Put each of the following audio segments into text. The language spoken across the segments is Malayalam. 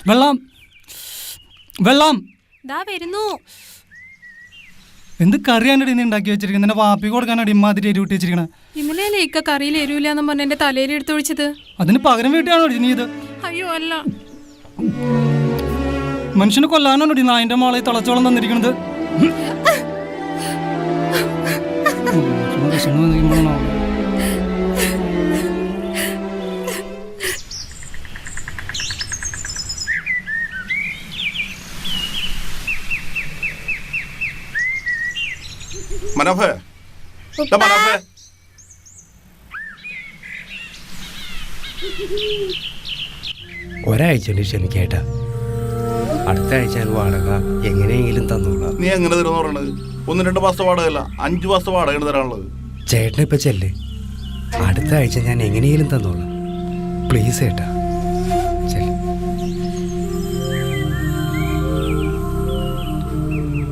വെള്ളം വെള്ളം ദാ വരുന്നു. എന്ത് കറിയാണ് നീ ഉണ്ടാക്കി വെച്ചിരിക്കുന്നത്? എന്റെ വാപ്പി കൊടുക്കാനാണ് ഇമ്മാതിരി എരിവ് ഇട്ട് വെച്ചിരിക്കണേ. ഇന്നലെ ഇക്ക കറിയിൽ എരിവില്ലാന്നും പറഞ്ഞ എന്റെ തലയിൽ എടുത്തൊഴിച്ചത്. അതിന് പകരം വീട്ടിലാണോ നീ ഇത്? അയ്യോ അല്ല, മനുഷ്യനെ കൊല്ലാനാണോ നായന്റെ മോളെ തിളച്ചോളം തന്നിരിക്കണത്? മനോഹേ, മനോഹേ, ഒരാഴ്ച കൊണ്ട് ക്ഷമിക്കേട്ടാ. അടുത്ത ആഴ്ച വാടക എങ്ങനെയെങ്കിലും തന്നോളാം. നീ എങ്ങനെ തരുമെന്ന് പറയണത്? 1-2 മാസത്തെ വാടകയല്ല, 5 മാസത്തെ വാടകയാണ് തരാനുള്ളത്. ചേട്ടനെ ഇപ്പൊ ചെല്ല്. അടുത്ത ആഴ്ച ഞാൻ എങ്ങനെയെങ്കിലും തന്നോളാം. പ്ലീസ് ചേട്ടാ, ചെല്ല്.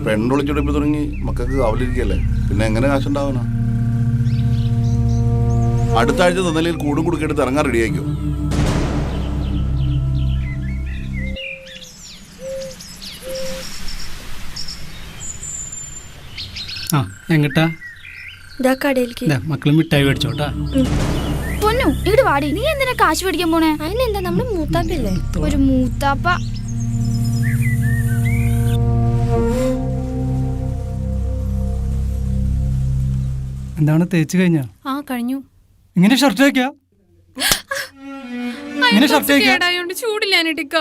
പെണ്ണൊളിച്ചെടുപ്പ് തുടങ്ങി മക്കൾക്ക് കാവലിരിക്കല്ലേ, പിന്നെ എങ്ങനെ കാശുണ്ടാവണ? അടുത്ത ആഴ്ച തന്നല്ലെങ്കിൽ കൂടും കുടുക്കെടുത്ത് ഇറങ്ങാൻ റെഡിയാക്കോ? ആ എങ്ങട്ടാ? മക്കളും മിഠായി മേടിച്ചോട്ടാ. പൊന്നു ഇങ്ങോട്ട് വാടി. നീ എന്തിനാ കാശ് മേടിക്കാൻ പോണേ? അതിനെന്താ, നമ്മള് മൂത്താപ്പല്ലേ. ഒരു മൂത്താപ്പ. എന്താണ് തേച്ച് കഴിഞ്ഞാ? ആ കഴിഞ്ഞു. ഇങ്ങനെ ഷർട്ട് വെക്കാ? ഇങ്ങനെ ഷർട്ട് വെക്കാ? കേടായോണ്ട് ചൂടില്ലാനിട്ടിക്ക.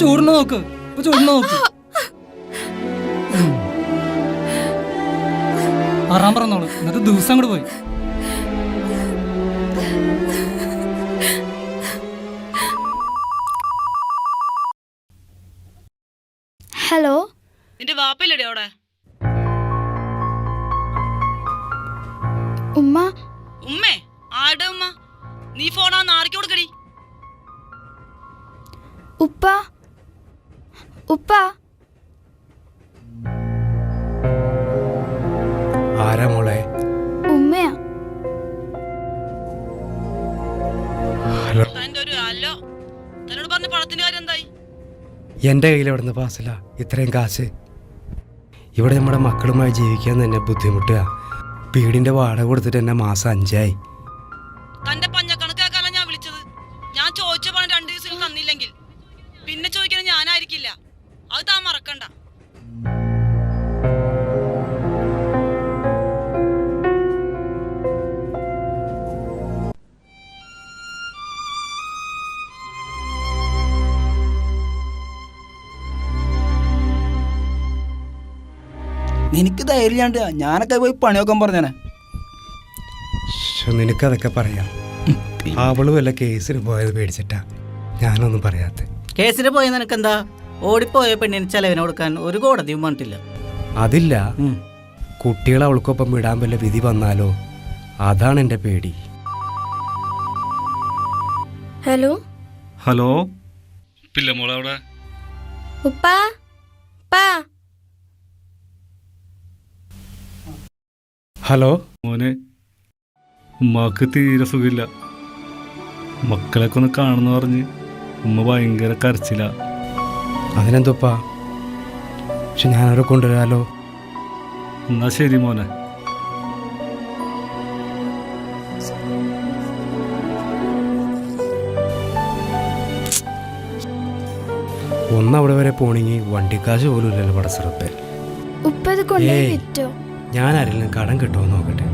ചൂടിന് നോക്ക്, ചൂടിന് നോക്ക്. ആറാം പറഞ്ഞോളൂ, എന്നിട്ട് ദിവസം അങ്ങോട്ട് പോയി. ഹലോ, നിന്റെ വാപ്പയില്ലടി അവിടെ? ഉമ്മ. ഉമ്മേ? ആരുടെ ഉമ്മ? നീ ഫോണാന്ന് ആർക്ക് കൊടുക്കടി? ഉപ്പ. ഉപ്പ. ആരാ മോളെ? ഉമ്മയാ. തന്റെ ഒരു അല്ലോ. തന്നോട് പറഞ്ഞ പണത്തിന്റെ കാര്യം എന്തായി? എൻ്റെ കയ്യിൽ എവിടെ നിന്ന് പാസില്ല ഇത്രയും കാശ്? ഇവിടെ നമ്മുടെ മക്കളുമായി ജീവിക്കാൻ തന്നെ ബുദ്ധിമുട്ടുക. വീടിൻ്റെ വാടക കൊടുത്തിട്ട് എന്നെ മാസം 5 ആയി. തന്റെ പഞ്ഞക്കണക്കാക്കാല ഞാൻ വിളിച്ചത്. ഞാൻ ചോദിച്ച പണം 2 ദിവസം തന്നില്ലെങ്കിൽ പിന്നെ ചോദിക്കുന്നത് ഞാനായിരിക്കില്ല. അത് താൻ മറക്കണ്ട. നിനക്ക് ധൈര്യണ്ട്, ഞാനൊക്കെ പോയി പണിയൊക്കെ പറഞ്ഞേ. നിനക്കതൊക്കെ പറയാം. അവള് വല്ല കേസിന് പോയത് പേടിച്ചിട്ടാ ഞാനൊന്നും പറയാത്ത. കേസിന് പോയ നിനക്കെന്താ? ഓടിപ്പോയ പെണ്ണിന് ചെലവിന് കൊടുക്കാൻ ഒരു കോടതിയും പറഞ്ഞിട്ടില്ല. അതില്ല, കുട്ടികളെ അവൾക്കൊപ്പം വിടാൻ വല്ല വിധി വന്നാലോ, അതാണ് എൻ്റെ പേടി. ഹലോ. ഹലോ, പിള്ളമോളവിടെ? ഉപ്പാ. ഉപ്പാ. ഹലോ മോനെ, ഉമ്മാക്ക് തീരെ സുഖമില്ല. മക്കളൊക്കെ ഒന്ന് കാണുന്നു പറഞ്ഞ് ഉമ്മ ഭയങ്കര കരച്ചില്ല. അതിനെന്തോപ്പാ? പക്ഷെ ഞാനവരെ കൊണ്ടുവരാലോ. എന്നാ ശരി മോനെ. ഒന്നവിടെ വരെ പോണെങ്കിൽ വണ്ടിക്കാശ് പോലും ഇല്ലല്ലോ പടസറപ്പേ. ഉപ്പ ഇത് കൊണ്ടുപോയി വിറ്റോ? ഞാൻ ആരെങ്കിലും കടം കിട്ടുമോ നോക്കട്ടെ.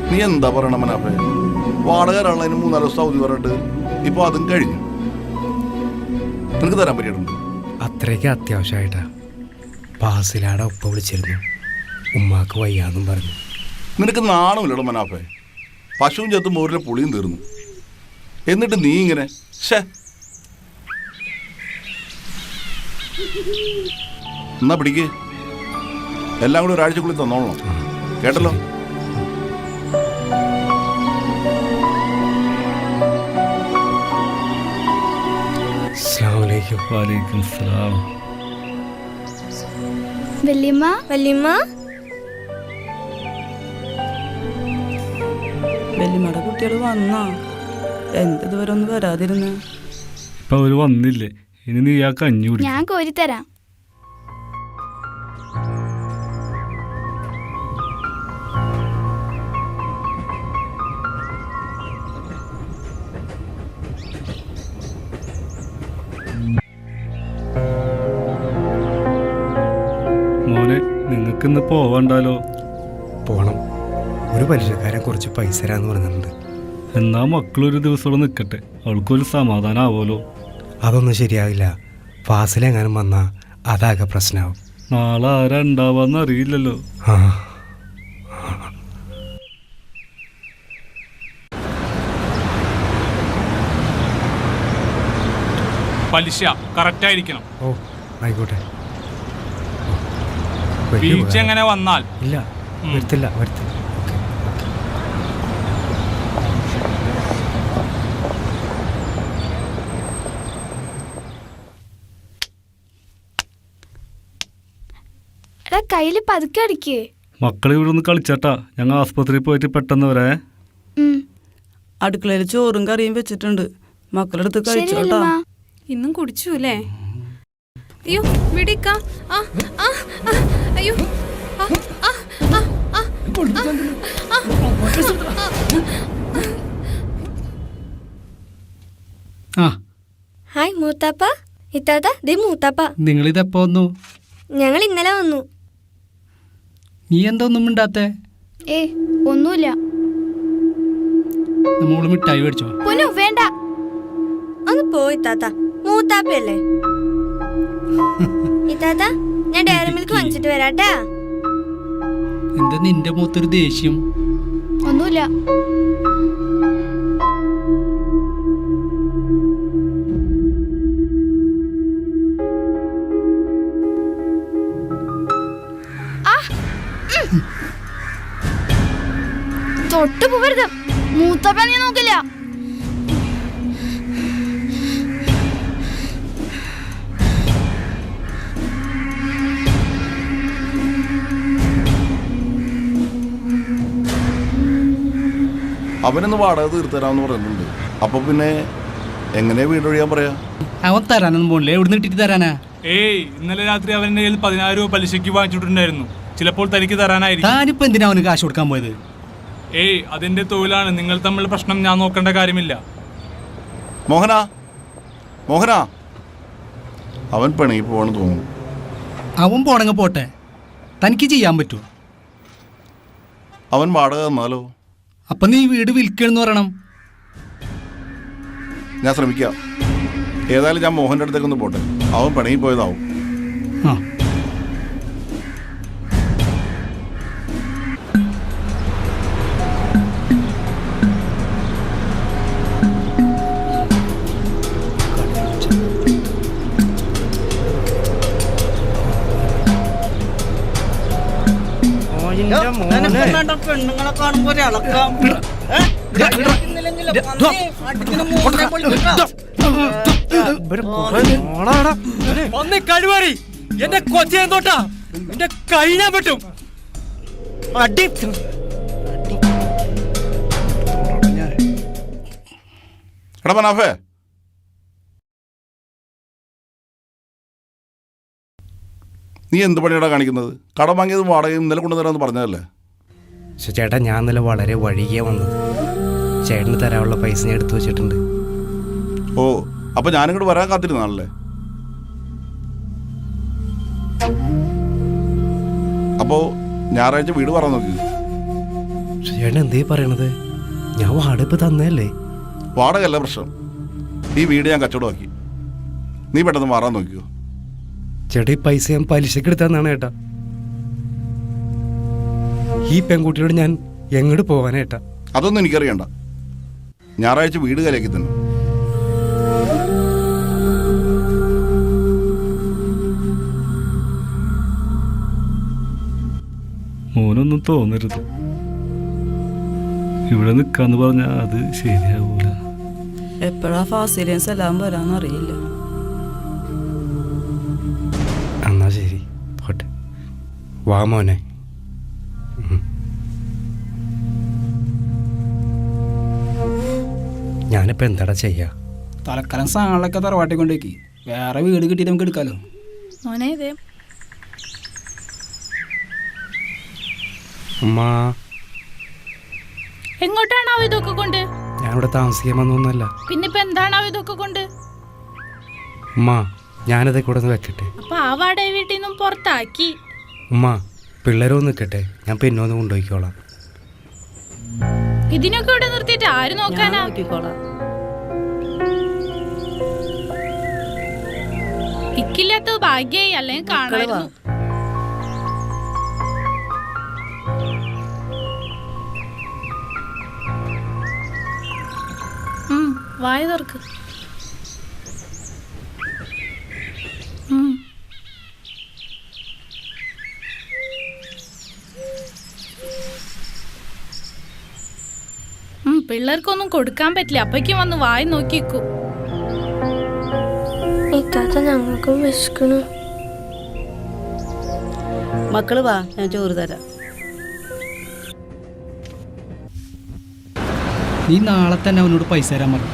നീ എന്താ പറയണ മനാഫേ? വാടക ഒരാളതിന് 3-4 ദിവസം അവധി പറഞ്ഞിട്ട് ഇപ്പൊ അതും കഴിഞ്ഞു. നിനക്ക് തരാൻ പറ്റിയിട്ടുണ്ട്? അത്രയ്ക്ക് അത്യാവശ്യമായിട്ടാ. പാസിലാടെ ഉപ്പ വിളിച്ചിരുന്നു, ഉമ്മാക്ക് വയ്യാന്നും പറഞ്ഞു. നിനക്ക് നാണമില്ലടോ മനാഫേ. പശുവും ചത്തും മോരിലെ പുളിയും തീർന്നു, എന്നിട്ട് നീ ഇങ്ങനെ. എന്നാ പിടിക്ക്, എല്ലാം കൂടി ഒരാഴ്ചക്കുള്ളിൽ തന്നോളണം, കേട്ടല്ലോ? വാലൈക്കും സലാം. വല്യമ്മ വല്യമ്മ വെല്ലുമയുടെ കുട്ടികൾ വന്നാ എന്തിതുവരെ ഒന്ന് വരാതിരുന്ന്. ഇപ്പൊ അവര് വന്നില്ലേ, ഇനി നീ ആ കഞ്ഞി കുടി. ഞാൻ കോരിത്തരാം. മോനെ, നിങ്ങൾക്കിന്ന് പോവണ്ടാലോ? പോണം. ഒരു പലിശക്കാരൻ കുറച്ച് പൈസ തരാന്ന് പറഞ്ഞിട്ടുണ്ട്. എന്നാ മക്കളൊരു ദിവസം ഇവിടെ നിൽക്കട്ടെ, അവൾക്കൊരു സമാധാനം ആവുമല്ലോ. അതൊന്നും ശരിയാവില്ല. ഫാസിലെങ്ങാനും വന്നാൽ അതാകെ പ്രശ്നമാവും. നാളെ ആരാ ഉണ്ടാവാന്ന് അറിയില്ലല്ലോ. ആ പലിശ കറക്റ്റ് ആയിരിക്കണം. ഓ ആയിക്കോട്ടെ. വീഴ്ച എങ്ങനെ വന്നാൽ ഇല്ല, വരുത്തില്ല വരുത്തില്ല. എടാ കയ്യില് പതുക്കെ അടിക്കേ. മക്കളെ ഇവിടെ ഒന്ന് കളിച്ചാട്ടാ, ഞങ്ങൾ ആസ്പത്രിയിൽ പോയിട്ട് പെട്ടെന്ന് വരെ. അടുക്കളയിൽ ചോറും കറിയും വെച്ചിട്ടുണ്ട്, മക്കളെടുത്ത് കഴിച്ചോട്ടാ. ഇന്നും കുടിച്ചു അല്ലേ? അയ്യോ വിടിക്ക. ആ ആ ആ, അയ്യോ ആ, ആ, ആ, ആ, ആ, ആ ഹായ് മൂത്താപ്പ. ഇത്താത്ത ദേ മൂത്താപ്പ. നിങ്ങളിതെപ്പോ വന്നു? ഞങ്ങൾ ഇന്നലെ വന്നു. നീ എന്താ ഒന്നും മിണ്ടാത്തെ? ഒന്നുമില്ല. നമ്മള് മിഠായി മേടിച്ചോ? പൊന്നു വേണ്ട. ഒന്ന് പോയി താത്ത, മൂത്താപ്പയല്ലേ. ഇത്താത്ത ഞാൻ ഡയറി മിൽക്ക് വാങ്ങിച്ചിട്ട് വരാട്ടാ. എന്താ നിന്റെ മുഖത്തൊരു ദേഷ്യം? ഒന്നുമില്ല. തൊട്ട് പോവരുത്. മൂത്തപ്പ നീ നോക്കില്ല. അവനൊന്ന് വാടക തീർത്തരാന്ന് പറയുന്നുണ്ട്. അപ്പൊ പിന്നെ എങ്ങനെയാ വീട് ഒഴിയാൻ പറയാ? അവൻ തരാനൊന്നും പോണില്ലേ, എവിടുന്ന് ഇട്ടിട്ട് തരാനാ? ഇന്നലെ രാത്രി അവന്റെ കയ്യിൽ 10,000 രൂപ പലിശയ്ക്ക് വാങ്ങിച്ചിട്ടുണ്ടായിരുന്നു. ചിലപ്പോൾ തനിക്ക് തരാനായിരിക്കും. താനിപ്പോ എന്തിനാ അവന് കാശ് കൊടുക്കാൻ പോയത്? അതിന്റെ തൊഴിലാണ്. നിങ്ങൾ തമ്മിൽ പ്രശ്നം ഞാൻ നോക്കേണ്ട കാര്യമില്ല. മോഹനാ, മോഹനാ, അവൻ പിണങ്ങി പോവാണ് തോന്നുന്നു. അവൻ പോണെങ്കിൽ പോട്ടെ, തനിക്ക് ചെയ്യാൻ പറ്റൂ? അവൻ വാടക തന്നാലോ? അപ്പൊ നീ വീട് വിൽക്കണെന്ന് പറയണം. ഞാൻ ശ്രമിക്കാം. ഏതായാലും ഞാൻ മോഹൻ്റെ അടുത്തേക്കൊന്ന് പോട്ടെ. അവൻ പിണങ്ങി പോയതാവും. ആ പെണ്ണുങ്ങളെ കാണുമ്പോ ഒരിളക്കാം. ഒന്ന് കഴിവാറി എന്റെ കൊച്ചിയെ തൊട്ടാ എന്റെ കഴിഞ്ഞാൻ പറ്റും. അടി എടാ മനാഫേ, നീ എന്ത് പണിയാടാ കാണിക്കുന്നത്? കടം വാങ്ങിയത് വാടക ഇന്നലെ കൊണ്ടുതരാമെന്ന് പറഞ്ഞതല്ലേ? ചേട്ടാ, ഞാൻ ഇന്നലെ വളരെ വഴികെ വന്നത്. ചേട്ടന് തരാനുള്ള പൈസ ഞാൻ എടുത്തു വെച്ചിട്ടുണ്ട്. ഓ, അപ്പൊ ഞാനിങ്ങോട്ട് വരാൻ കാത്തിരുന്നാണല്ലേ? അപ്പോ ഞായറാഴ്ച വീട് പറയാൻ നോക്കി. ചേട്ടൻ എന്തേ പറയണത്? ഞാൻ വാടക തന്നല്ലേ. വാടകയല്ല പ്രശ്നം, ഈ വീട് ഞാൻ കച്ചവടമാക്കി. നീ പെട്ടെന്ന് മാറാൻ നോക്കിയോ. ചേട്ടാ, ഈ പൈസ ഞാൻ പലിശക്ക് എടുത്താന്നാണ് ഏട്ടാ. ഈ പെൺകുട്ടിയോട് ഞാൻ എങ്ങോട്ട് പോവാനേട്ടാ? അതൊന്നും എനിക്കറിയണ്ട. ഞായറാഴ്ച വീട് കലയാക്കി തന്നെ. മോനൊന്നും തോന്നരുത്. ഇവിടെ നിൽക്കാന്ന് പറഞ്ഞാൽ അത് ശരിയാവൂല. എപ്പോഴാ ഫാസിലേയും സലാം വരാന്നറിയില്ല. എന്നാ ശരി, പോട്ടെ. വാ മോനെ. ഞാനിപ്പോ എന്താടാ ചെയ്യാ? തലക്കാലം സാധനങ്ങളൊക്കെ തറവാട്ടി കൊണ്ടേക്ക്, വേറെ വീട് കിട്ടിയിട്ട് നമുക്ക് എടുക്കാലോ. മോനെ ഇതേ ഉമ്മ, എങ്ങോട്ടാണാവോ ഇതൊക്കെ കൊണ്ട്? ഞാനിവിടെ താമസിക്കാൻ വന്നൊന്നുമല്ല. പിന്നിപ്പോ എന്താണാവോ ഇതൊക്കെ കൊണ്ട്? ഉമ്മ, ഞാനതേ കൂടെ ഒന്ന് വെക്കട്ടെ. അപ്പൊ ആ വാടക വീട്ടിൽ നിന്നും പുറത്താക്കി. ഉമ്മ, പിള്ളേരൊന്ന് നിൽക്കട്ടെ, ഞാൻ പിന്നെ ഒന്ന് കൊണ്ടുപോയിക്കോളാം. ഇതിനൊക്കെ ഇവിടെ നിർത്തിയിട്ട് ആര് നോക്കാനാ? ഇക്കില്ലാത്ത ഭാഗ്യായി, അല്ലെങ്കിൽ കാണായിരുന്നു. വായ തുറക്ക്. പിള്ളേർക്കൊന്നും കൊടുക്കാൻ പറ്റില്ല, അപ്പയ്ക്കും വന്ന് വായി നോക്കിക്കൂ. ഇത്താത്ത ഞങ്ങൾക്കും വിശക്കണു. മക്കള് വാ, ഞാൻ ചോറ് തരാം. നീ നാളെ തന്നെ അവനോട് പൈസ തരാൻ പറഞ്ഞു.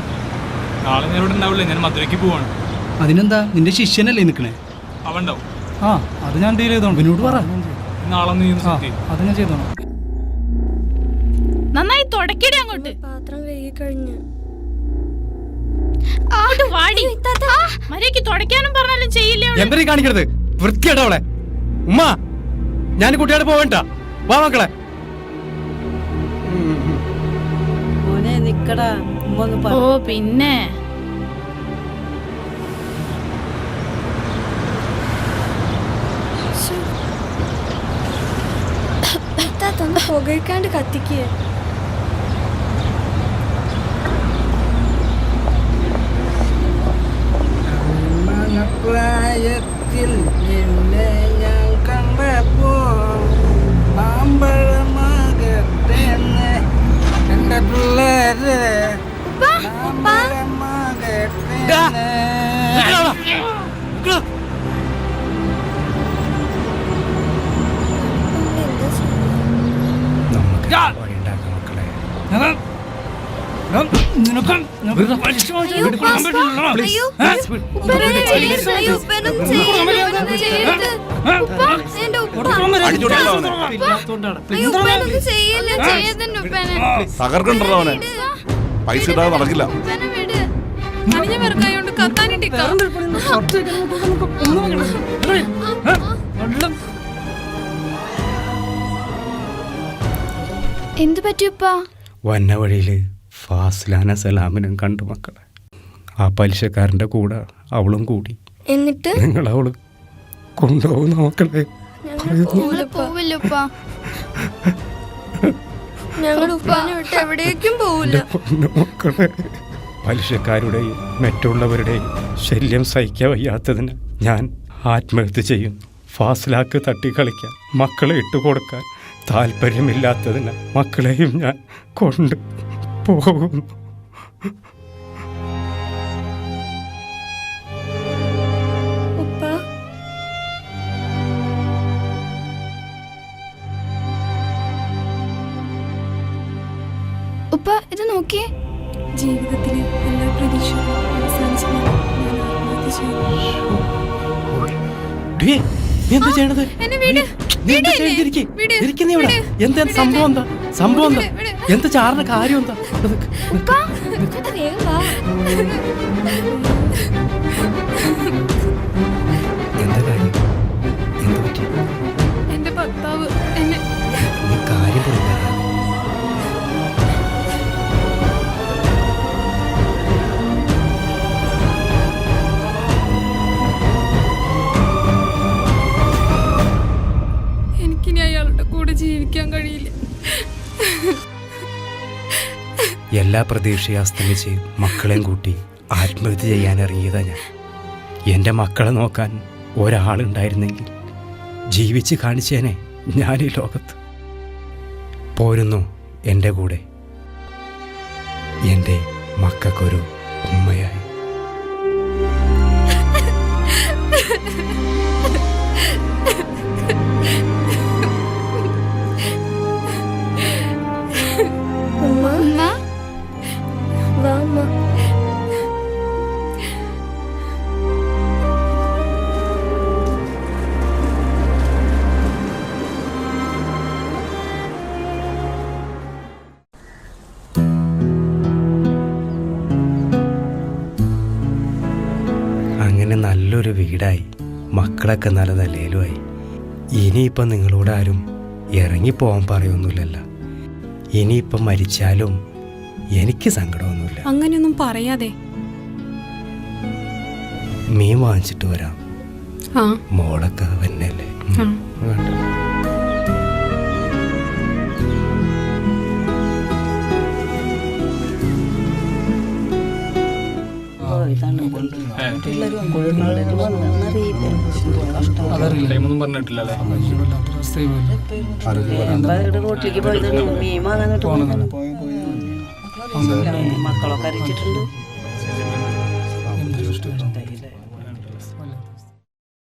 നാളെ ഞാൻ ഇവിടെ ഉണ്ടാവില്ല, ഞാൻ മധുരയ്ക്ക് പോവാണ്. അതിനെന്താ, നിന്റെ ശിഷ്യനല്ലേ നിൽക്കണേ? അവൻ ഉണ്ടാവും. ആ, അത് ഞാൻ ഡീൽ ചെയ്തോണം. അവനോട് പറ. നാളെ നീ ഒന്ന് ആ, set ചെയ്യ്. അത് ഞാൻ ചെയ്തോണം. നന്നായി തുടക്കിടി അങ്ങോട്ട്. പാത്രം കഴുകി കഴിഞ്ഞ്. വാടി. മര്യാദയ്ക്ക് തുടക്കാനും പറഞ്ഞാലും ചെയ്യില്ലേ? എന്തിനീ കാണിക്കരുത്, വൃത്തിയായിട്ടോ അവളെ. ഉമ്മ, ഞാൻ കുട്ടിയോട് പോവണ്ട. വാ മക്കളെ. മോനെ നിക്കടാ, ഓ പിന്നെ ഇത്താത്ത ഒന്ന് പുകയ്ക്കാണ്ട് കത്തിക്കുക. പ്രായത്തിൽ നിന്നെ ഞാൻ കണ്ടപ്പോ ആമ്പഴമാകട്ടെന്ന് എന്റെ പിള്ളേര് വഴിയുണ്ടാക്കാം മക്കളെ. തകർക്കണ്ടോ അവനെ? പൈസ ഇടാതെ നടക്കില്ല. അണിഞ്ഞ വെറുക്കായോണ്ട് കത്താനിട്ടിക്ക. എന്തു പറ്റിയപ്പാ? വന്ന വഴിയിൽ ഫാസിലാന സലാമിനും കണ്ടു മക്കളെ. ആ പലിശക്കാരൻ്റെ കൂടെ അവളും കൂടി. എന്നിട്ട് നിങ്ങളവള് കൊണ്ടുപോകുന്ന മക്കളെ. പോവില്ലപ്പാ. ഞങ്ങൾ ഉപ്പാനെ വിട്ട് എവിടേക്കും പോവില്ല. മക്കളെ, പലിശക്കാരുടെയും മറ്റുള്ളവരുടെയും ശല്യം സഹിക്കാൻ വയ്യാത്തതിന് ഞാൻ ആത്മഹത്യ ചെയ്യും. ഫാസിലാക്ക് തട്ടിക്കളിക്കാൻ മക്കളെ ഇട്ടുകൊടുക്കാൻ താല്പര്യമില്ലാത്തതിന് മക്കളെയും ഞാൻ കൊണ്ട് പോകുന്നു. ഉപ്പ ഇത് നോക്കിയേ. ജീവിതത്തിലെ എല്ലാ പ്രതീക്ഷകളും അവസാനിച്ചപ്പോൾ ഞാൻ ആത്മഹത്യ ചെയ്തു. എന്താ ചെയ്യണത്? എന്താ സംഭവം? എന്താ സംഭവം? എന്താ ചാറിന്റെ കാര്യം? എന്താ എന്താ കാര്യം? എന്താ പറ്റി? എന്റെ ഭർത്താവ് എന്നെ കാര്യം പറയാ. എനിക്കിനി അയാളുടെ കൂടെ ജീവിക്കാൻ കഴിയില്ല. എല്ലാ പ്രതീക്ഷയും അസ്തമിച്ച് മക്കളെയും കൂട്ടി ആത്മഹത്യ ചെയ്യാനിറങ്ങിയതാ ഞാൻ. എൻ്റെ മക്കളെ നോക്കാൻ ഒരാളുണ്ടായിരുന്നെങ്കിൽ ജീവിച്ച് കാണിച്ചേനെ ഞാൻ ഈ ലോകത്ത്. പോരുന്നു എൻ്റെ കൂടെ, എൻ്റെ മക്കൾക്കൊരു ഉമ്മയായി. ചേട്ടന് നല്ലൊരു വീടായി, മക്കളൊക്കെ നല്ല നിലയിലുമായി. ഇനിയിപ്പം നിങ്ങളോട് ആരും ഇറങ്ങിപ്പോവാൻ പറയൊന്നുമില്ലല്ലോ. ഇനിയിപ്പം മരിച്ചാലും എനിക്ക് സങ്കടമൊന്നുമില്ല. അങ്ങനെയൊന്നും പറയാതെ. മീൻ വാങ്ങിച്ചിട്ട് വരാം. ആ മോളൊക്കെ വന്നല്ലേ. ആ. വേണ്ട. ടൈമൊന്നും പറഞ്ഞിട്ടില്ലല്ലേ? മക്കളൊക്കെ അറിയിച്ചിട്ടുണ്ട്.